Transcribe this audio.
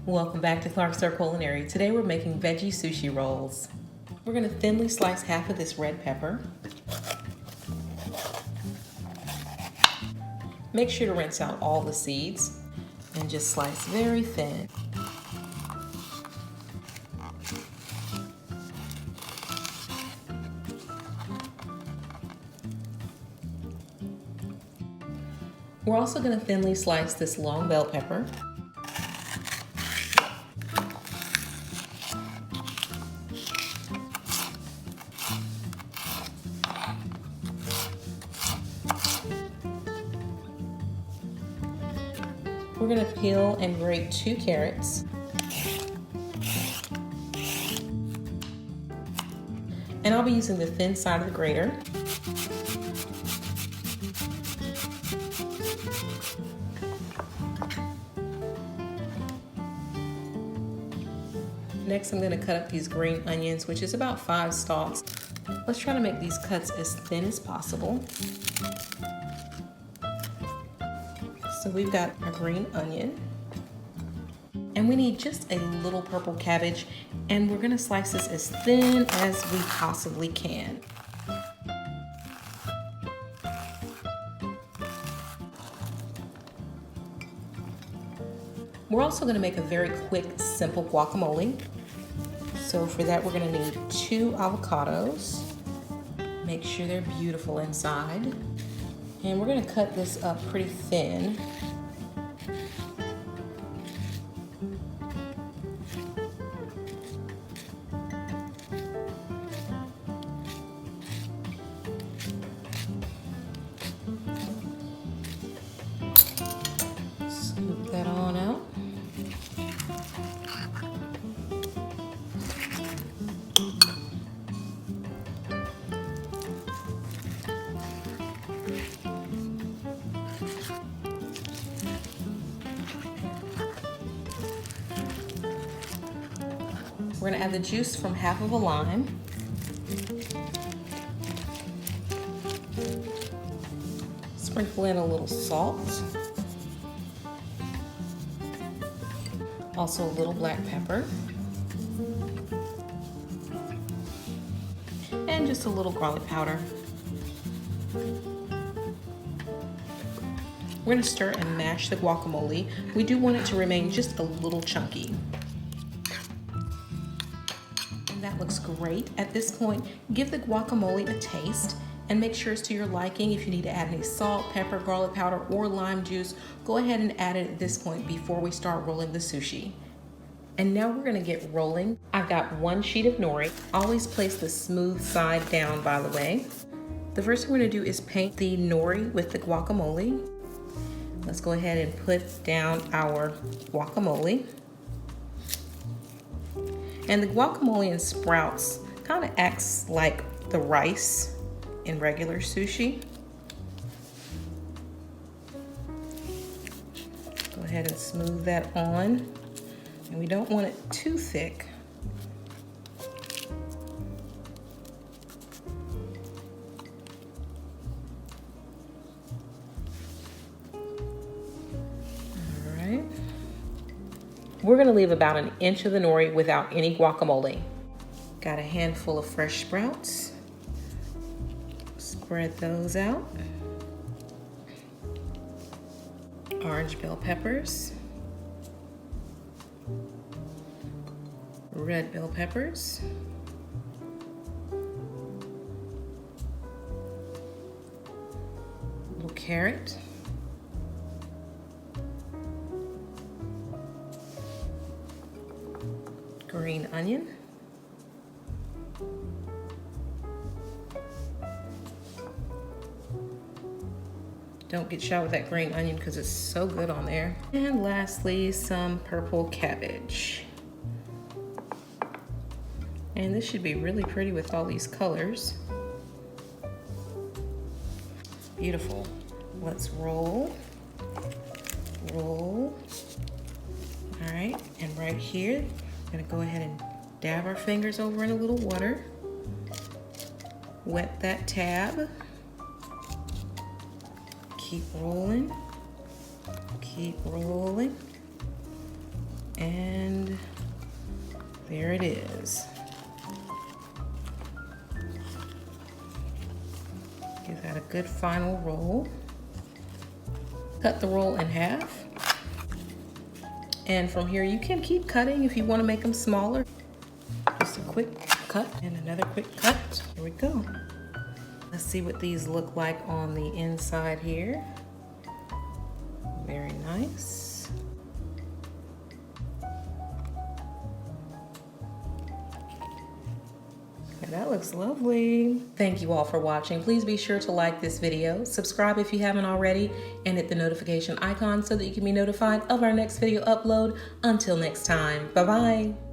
Welcome back to Clark's Culinary. Today we're making veggie sushi rolls. We're going to thinly slice half of this red pepper. Make sure to rinse out all the seeds and just slice very thin. We're also going to thinly slice this long bell pepper. We're going to peel and grate 2 carrots. And I'll be using the thin side of the grater. Next, I'm going to cut up these green onions, which is about 5 stalks. Let's try to make these cuts as thin as possible. So we've got our green onion, and we need just a little purple cabbage, and we're going to slice this as thin as we possibly can. We're also going to make a very quick, simple guacamole. So for that, we're going to need 2 avocados. Make sure they're beautiful inside. And we're going to cut this up pretty thin. Scoop that on out. We're going to add the juice from half of a lime. Sprinkle in a little salt. Also a little black pepper. And just a little garlic powder. We're going to stir and mash the guacamole. We do want it to remain just a little chunky. That looks great. At this point, give the guacamole a taste and make sure it's to your liking. If you need to add any salt, pepper, garlic powder, or lime juice, go ahead and add it at this point before we start rolling the sushi. And now we're gonna get rolling. I've got 1 sheet of nori. Always place the smooth side down, by the way. The first thing we're gonna do is paint the nori with the guacamole. Let's go ahead and put down our guacamole. And the guacamole and sprouts kind of acts like the rice in regular sushi. Go ahead and smooth that on. And we don't want it too thick. We're going to leave about 1 inch of the nori without any guacamole. Got a handful of fresh sprouts. Spread those out. Orange bell peppers. Red bell peppers. Little carrot. Green onion, don't get shy with that green onion because it's so good on there. And lastly, some purple cabbage. And this should be really pretty with all these colors. Beautiful. Let's roll, roll. All right, and right here, I'm gonna go ahead and dab our fingers over in a little water. Wet that tab. Keep rolling. Keep rolling. And there it is. Give that a good final roll. Cut the roll in half. And from here, you can keep cutting if you want to make them smaller. Just a quick cut and another quick cut. Here we go. Let's see what these look like on the inside here. Very nice. And that looks lovely. Thank you all for watching. Please be sure to like this video, subscribe if you haven't already, and hit the notification icon so that you can be notified of our next video upload. Until next time, bye-bye.